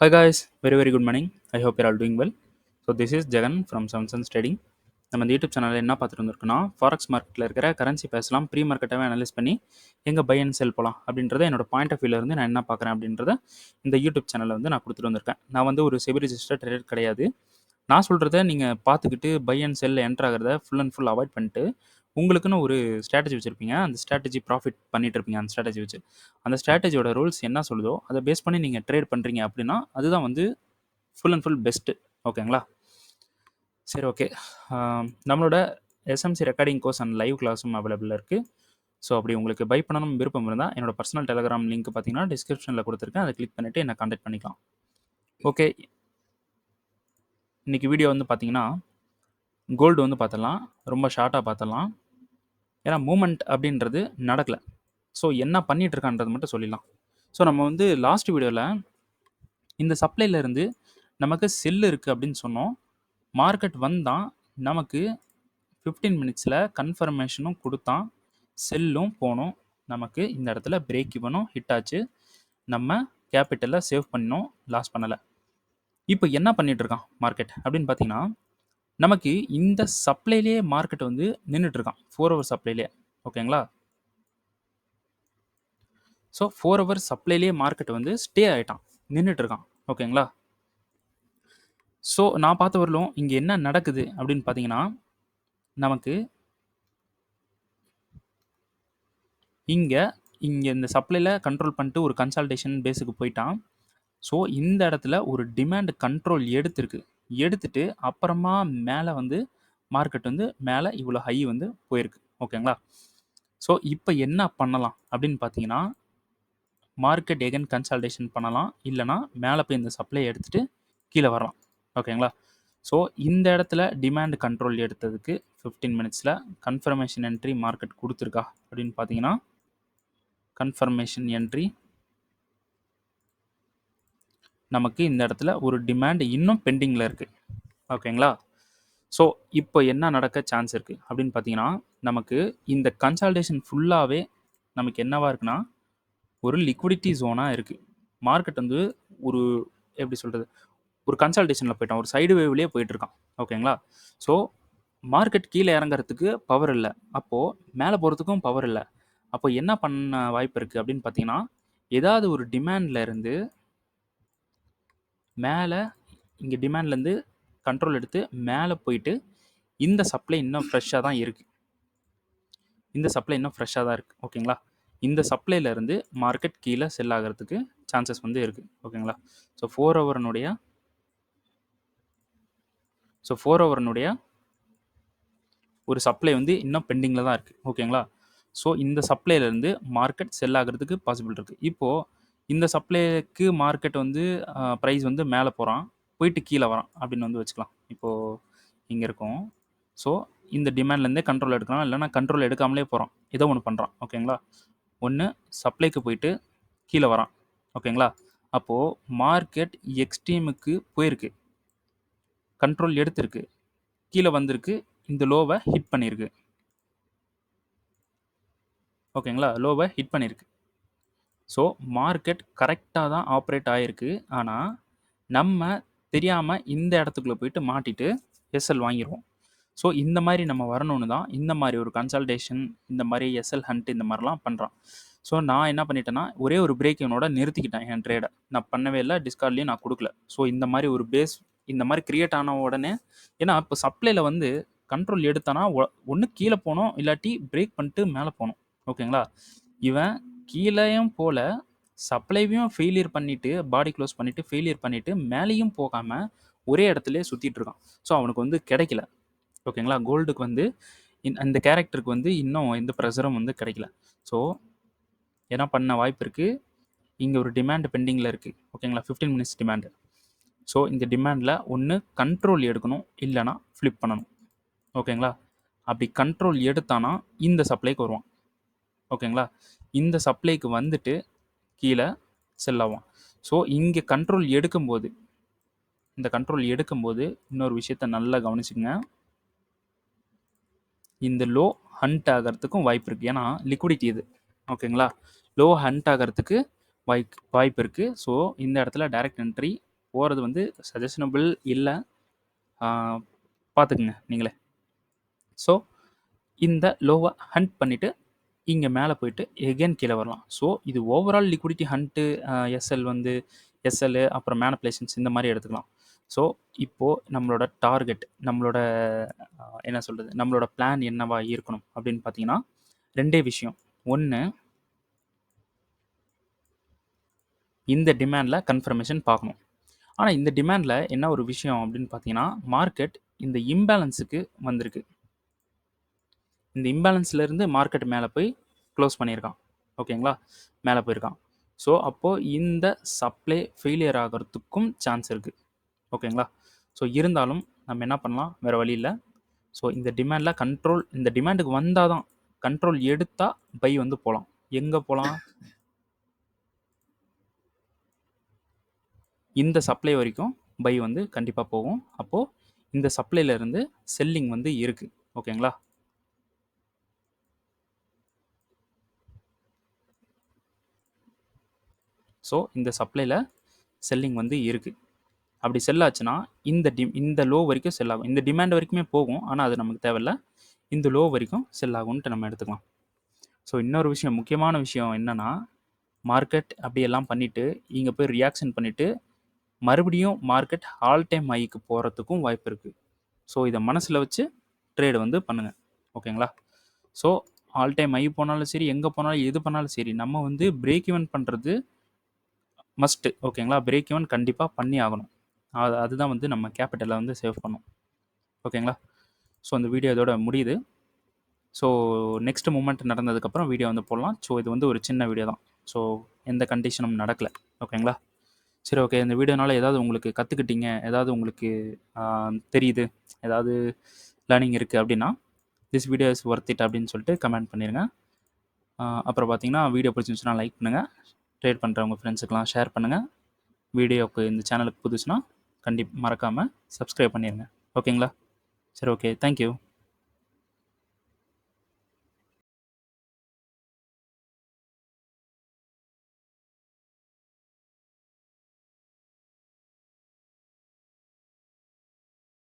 Hi guys, very good morning. I hope you're all doing well. So this is Jagan from Samsung Trading. நம்ம இந்த YouTube சேனலில் என்ன பார்த்துட்டு வந்திருக்கோன்னா forex மார்க்கெட்டில் இருக்கிற கரன்சி பேசலாம் ப்ரீ மார்க்கெட்டாகவே அனலைஸ் பண்ணி எங்கே பை அண்ட் செல் போகலாம் அப்படின்றத என்னோட பாயிண்ட் ஆஃப் வியூலேருந்து நான் என்ன பார்க்குறேன் அப்படின்றத இந்த யூடியூப் சேனலில் வந்து நான் கொடுத்துட்டு வந்திருக்கேன். நான் வந்து ஒரு செபி ரிஜிஸ்டர் ட்ரேடர் கிடையாது. நான் சொல்கிறத நீங்கள் பார்த்துக்கிட்டு பை அண்ட் செல் என்ட்ரு ஆகிறத ஃபுல் அண்ட் ஃபுல் அவாய்ட் பண்ணிட்டு உங்களுக்குன்னு ஒரு ஸ்ட்ராட்டஜி வச்சுருப்பீங்க. அந்த ஸ்ட்ராட்டஜி ப்ராஃபிட் பண்ணிட்டு இருப்பீங்க அந்த ஸ்ட்ராட்டஜி வச்சு. அந்த ஸ்ட்ராட்டஜியோட ரூல்ஸ் என்ன சொல்லுதோ அதை பேஸ் பண்ணி நீங்கள் ட்ரேட் பண்ணுறீங்க அப்படின்னா அதுதான் வந்து ஃபுல் அண்ட் ஃபுல் பெஸ்ட்டு. ஓகேங்களா? சரி, ஓகே. நம்மளோட SMC recording course and live கிளாஸும் அவைலபிளாக இருக்குது. ஸோ அப்படி உங்களுக்கு பை பண்ணணும் விருப்பம் இருந்தால் என்னோட பர்சனல் டெலகிராம் லிங்க் பார்த்தீங்கன்னா டிஸ்கிரிப்ஷனில் கொடுத்துருக்கேன். அதை கிளிக் பண்ணிவிட்டு என்னை கான்டாக்ட் பண்ணிக்கலாம். ஓகே, இன்றைக்கி வீடியோ வந்து பார்த்தீங்கன்னா கோல்டு வந்து பார்த்துடலாம். ரொம்ப ஷார்ட்டாக பார்த்துடலாம். ஏன்னா மூமெண்ட் அப்படின்றது நடக்கலை. ஸோ என்ன பண்ணிகிட்டு இருக்கான்றது மட்டும் சொல்லிடலாம். ஸோ நம்ம வந்து லாஸ்ட் வீடியோவில் இந்த சப்ளைலேருந்து நமக்கு செல்லு இருக்குது அப்படின்னு சொன்னோம். மார்க்கெட் வந்தால் நமக்கு 15 மினிட்ஸில் கன்ஃபர்மேஷனும் கொடுத்தான், செல்லும் போனோம். நமக்கு இந்த இடத்துல பிரேக் இவனும் ஹிட் ஆச்சு. நம்ம கேபிட்டலை சேவ் பண்ணோம், லாஸ் பண்ணலை. இப்போ என்ன பண்ணிகிட்டு இருக்கான் மார்க்கெட் அப்படின்னு பார்த்தீங்கன்னா நமக்கு இந்த சப்ளைலேயே மார்க்கெட் வந்து நின்றுட்டுருக்கான் 4 ஹவர் சப்ளைலே. ஓகேங்களா? ஸோ 4 ஹவர் சப்ளைலேயே மார்க்கெட் வந்து ஸ்டே ஆகிட்டான், நின்றுட்டுருக்கான். ஓகேங்களா? ஸோ நான் பார்த்த வரலும் இங்கே என்ன நடக்குது அப்படின்னு பார்த்தீங்கன்னா நமக்கு இங்கே இந்த சப்ளையில் கண்ட்ரோல் பண்ணிட்டு ஒரு கன்சால்டேஷன் பேஸுக்கு போயிட்டான். ஸோ இந்த இடத்துல ஒரு டிமாண்ட் கண்ட்ரோல் எடுத்துட்டு அப்புறமா மேலே வந்து மார்க்கெட் வந்து மேலே இவ்வளோ ஹை வந்து போயிருக்கு. ஓகேங்களா? ஸோ இப்போ என்ன பண்ணலாம் அப்படின்னு பார்த்தீங்கன்னா மார்க்கெட் எகன் கன்சால்டேஷன் பண்ணலாம், இல்லைனா மேலே போய் இந்த சப்ளை எடுத்துகிட்டு கீழே வரலாம். ஓகேங்களா? ஸோ இந்த இடத்துல டிமாண்ட் கண்ட்ரோல் எடுத்ததுக்கு 15 மினிட்ஸில் கன்ஃபர்மேஷன் என்ட்ரி மார்க்கெட் கொடுத்துருக்கா அப்படின்னு பார்த்தீங்கன்னா கன்ஃபர்மேஷன் என்ட்ரி நமக்கு இந்த இடத்துல ஒரு டிமாண்ட் இன்னும் பெண்டிங்கில் இருக்குது. ஓகேங்களா? ஸோ இப்போ என்ன நடக்க சான்ஸ் இருக்குது அப்படின்னு பார்த்தீங்கன்னா நமக்கு இந்த கன்சால்டேஷன் ஃபுல்லாகவே நமக்கு என்னவா இருக்குன்னா ஒரு லிக்விடிட்டி ஜோனாக இருக்குது. மார்க்கெட் வந்து ஒரு எப்படி சொல்கிறது, ஒரு கன்சல்டேஷனில் போயிட்டான், ஒரு சைடு வேவ்லேயே போயிட்டுருக்கான். ஓகேங்களா? ஸோ மார்க்கெட் கீழே இறங்குறதுக்கு பவர் இல்லை, அப்போது மேலே போகிறதுக்கும் பவர் இல்லை. அப்போ என்ன பண்ண வாய்ப்பு இருக்குது அப்படின்னு பார்த்தீங்கன்னா ஏதாவது ஒரு டிமாண்ட்லேருந்து மேலே இங்கே டிமாண்ட்லேருந்து கண்ட்ரோல் எடுத்து மேலே போயிட்டு இந்த சப்ளை இன்னும் ஃப்ரெஷ்ஷாக தான் இருக்குது. ஓகேங்களா? இந்த சப்ளைலேருந்து மார்க்கெட் கீழே செல் ஆகிறதுக்கு சான்சஸ் வந்து இருக்குது. ஓகேங்களா? ஸோ 4 ஹவர்னுடைய ஒரு சப்ளை வந்து இன்னும் பெண்டிங்கில் தான் இருக்குது. ஓகேங்களா? ஸோ இந்த சப்ளைலேருந்து மார்க்கெட் செல் ஆகிறதுக்கு பாசிபிள் இருக்குது. இப்போது இந்த சப்ளைக்கு மார்க்கெட் வந்து ப்ரைஸ் வந்து மேலே போயிட்டு கீழே வரான் அப்படின்னு வந்து வச்சுக்கலாம். இப்போது இங்கே இருக்கும். ஸோ இந்த டிமாண்ட்லேருந்தே கண்ட்ரோல் எடுக்கலாம், இல்லைனா கண்ட்ரோல் எடுக்காமலே போகிறான், ஏதோ ஒன்று பண்ணுறான். ஓகேங்களா? ஒன்று சப்ளைக்கு போயிட்டு கீழே வரான். ஓகேங்களா? அப்போது மார்க்கெட் எக்ஸ்ட்ரீமுக்கு போயிருக்கு, கண்ட்ரோல் எடுத்திருக்கு, கீழே வந்திருக்கு, இந்த லோவை ஹிட் பண்ணியிருக்கு. ஓகேங்களா? லோவை ஹிட் பண்ணியிருக்கு. ஸோ மார்க்கெட் கரெக்டாக தான் ஆப்ரேட் ஆகிருக்கு. ஆனால் நம்ம தெரியாமல் இந்த இடத்துக்குள்ளே போயிட்டு மாட்டிட்டு எஸ்எல் வாங்கிடுவோம். ஸோ இந்த மாதிரி நம்ம வரணும்னு தான் இந்த மாதிரி ஒரு கன்சல்டேஷன், இந்த மாதிரி எஸ்எல் ஹண்ட் இந்த மாதிரிலாம் பண்ணுறான். ஸோ நான் என்ன பண்ணிட்டேன்னா ஒரே ஒரு பிரேக் இவனோட நிறுத்திக்கிட்டேன் என் ட்ரேடை. நான் பண்ணவே இல்லை, டிஸ்கார்ட்லேயும் நான் கொடுக்கல. ஸோ இந்த மாதிரி ஒரு பேஸ் இந்த மாதிரி க்ரியேட் ஆன உடனே, ஏன்னா இப்போ சப்ளையில் வந்து கண்ட்ரோல் எடுத்தானா ஒன்று கீழே போகணும், இல்லாட்டி பிரேக் பண்ணிட்டு மேலே போகணும். ஓகேங்களா? இவன் கீழேயும் போல சப்ளைவையும் ஃபெயிலியர் பண்ணிவிட்டு பாடி க்ளோஸ் பண்ணிவிட்டு ஃபெயிலியர் பண்ணிவிட்டு மேலேயும் போகாமல் ஒரே இடத்துலையே சுற்றிட்டு இருக்கான். ஸோ அவனுக்கு வந்து கிடைக்கல. ஓகேங்களா? கோல்டுக்கு வந்து அந்த கேரக்டருக்கு வந்து இன்னும் எந்த ப்ரெஷரும் வந்து கிடைக்கல. ஸோ என்ன பண்ண வாய்ப்பு இருக்குது, இங்கே ஒரு டிமாண்ட் பெண்டிங்கில் இருக்குது. ஓகேங்களா? 15 மினிட்ஸ் டிமாண்டு. ஸோ இந்த டிமாண்டில் ஒன்று கண்ட்ரோல் எடுக்கணும், இல்லைனா ஃப்ளிப் பண்ணணும். ஓகேங்களா? அப்படி கண்ட்ரோல் எடுத்தானா இந்த சப்ளைக்கு வருவான். ஓகேங்களா? இந்த சப்ளைக்கு வந்துட்டு கீழே செல் ஆவான். ஸோ இங்கே கண்ட்ரோல் எடுக்கும்போது இன்னொரு விஷயத்த நல்லா கவனிச்சுங்க. இந்த லோ ஹண்ட் ஆகிறதுக்கும் வாய்ப்பு இருக்குது. ஏன்னா லிக்விடிட்டி இது. ஓகேங்களா? லோ ஹண்ட் ஆகிறதுக்கு வாய்ப்பு இருக்குது. ஸோ இந்த இடத்துல டைரக்ட் என்ட்ரி போகிறது வந்து சஜஷனபிள் இல்லை, பார்த்துக்குங்க நீங்களே. ஸோ இந்த லோவை ஹண்ட் பண்ணிவிட்டு இங்கே மேலே போயிட்டு எகெயின் கீழே வரலாம். ஸோ இது ஓவரால் லிக்விடிட்டி ஹண்ட்டு, எஸ்எல் வந்து எஸ்எல் அப்புறம் மேனிப்புலேஷன்ஸ் இந்த மாதிரி எடுத்துக்கலாம். ஸோ இப்போது நம்மளோட டார்கெட், நம்மளோட என்ன சொல்கிறது, நம்மளோட பிளான் என்னவா இருக்கணும் அப்படின்னு பார்த்தீங்கன்னா, ரெண்டே விஷயம். ஒன்று, இந்த டிமாண்டில் கன்ஃபர்மேஷன் பார்க்கணும். ஆனால் இந்த டிமாண்டில் என்ன ஒரு விஷயம் அப்படின்னு பார்த்தீங்கன்னா, மார்க்கெட் இந்த இம்பேலன்ஸுக்கு வந்திருக்கு. இந்த இம்பேலன்ஸ்லேருந்து மார்க்கெட் மேலே போய் க்ளோஸ் பண்ணியிருக்கான். ஓகேங்களா, மேலே போயிருக்கான். ஸோ அப்போது இந்த சப்ளை ஃபெயிலியர் ஆகிறதுக்கும் சான்ஸ் இருக்குது. ஓகேங்களா, ஸோ இருந்தாலும் நம்ம என்ன பண்ணலாம், வேறு வழி இல்லை. ஸோ இந்த டிமாண்டில் கண்ட்ரோல், இந்த டிமாண்டுக்கு வந்தால் தான் கண்ட்ரோல் எடுத்தால் பை வந்து போகலாம். எங்கே போகலாம், இந்த சப்ளை வரைக்கும் பை வந்து கண்டிப்பாக போகும். அப்போது இந்த சப்ளைலேருந்து செல்லிங் வந்து இருக்குது. ஓகேங்களா, ஸோ இந்த சப்ளையில் செல்லிங் வந்து இருக்குது. அப்படி செல் ஆச்சுன்னா இந்த லோ வரைக்கும் செல் ஆகும். இந்த டிமாண்ட் வரைக்குமே போகும், ஆனால் அது நமக்கு தேவையில்லை. இந்த லோ வரைக்கும் செல் ஆகும்ன்ட்டு நம்ம எடுத்துக்கலாம். ஸோ இன்னொரு விஷயம், முக்கியமான விஷயம் என்னென்னா, மார்க்கெட் அப்படியெல்லாம் பண்ணிவிட்டு இங்கே போய் ரியாக்ஷன் பண்ணிவிட்டு மறுபடியும் மார்க்கெட் ஆல் டைம் ஹைக்கு போகிறதுக்கும் வாய்ப்பு இருக்குது. ஸோ இதை மனசில் வச்சு ட்ரேடு வந்து பண்ணுங்கள். ஓகேங்களா, ஸோ ஆல் டைம் ஹை போனாலும் சரி, எங்கே போனாலும் எது பண்ணாலும் சரி, நம்ம வந்து பிரேக் ஈவன் பண்ணுறது மஸ்ட்டு. ஓகேங்களா, பிரேக் ஈவன் கண்டிப்பாக பண்ணி ஆகணும். அதுதான் வந்து நம்ம கேபிட்டலை வந்து சேவ் பண்ணும். ஓகேங்களா, ஸோ அந்த வீடியோ இதோட முடியுது. ஸோ நெக்ஸ்ட் மூமெண்ட் நடந்ததுக்கப்புறம் வீடியோ வந்து போடலாம். ஸோ இது வந்து ஒரு சின்ன வீடியோ தான். ஸோ எந்த கண்டிஷனும் நடக்கலை. ஓகேங்களா, சரி, ஓகே. இந்த வீடியோனால ஏதாவது உங்களுக்கு கற்றுக்கிட்டீங்க, ஏதாவது உங்களுக்கு தெரியுது, ஏதாவது லேர்னிங் இருக்குது அப்படின்னா, this video is worth it அப்படின்னு சொல்லிட்டு கமெண்ட் பண்ணிடுங்க. அப்புறம் பார்த்தீங்கன்னா, வீடியோ பிடிச்சிருந்துச்சுன்னா லைக் பண்ணுங்கள், ட்ரேட் பண்ணுற உங்கள் ஃப்ரெண்ட்ஸுக்கெலாம் ஷேர் பண்ணுங்கள். வீடியோவுக்கு இந்த சேனலுக்கு புதுசுனா மறக்காமல் சப்ஸ்கிரைப் பண்ணிடுங்க. ஓகேங்களா, சரி, ஓகே, தேங்க்யூ.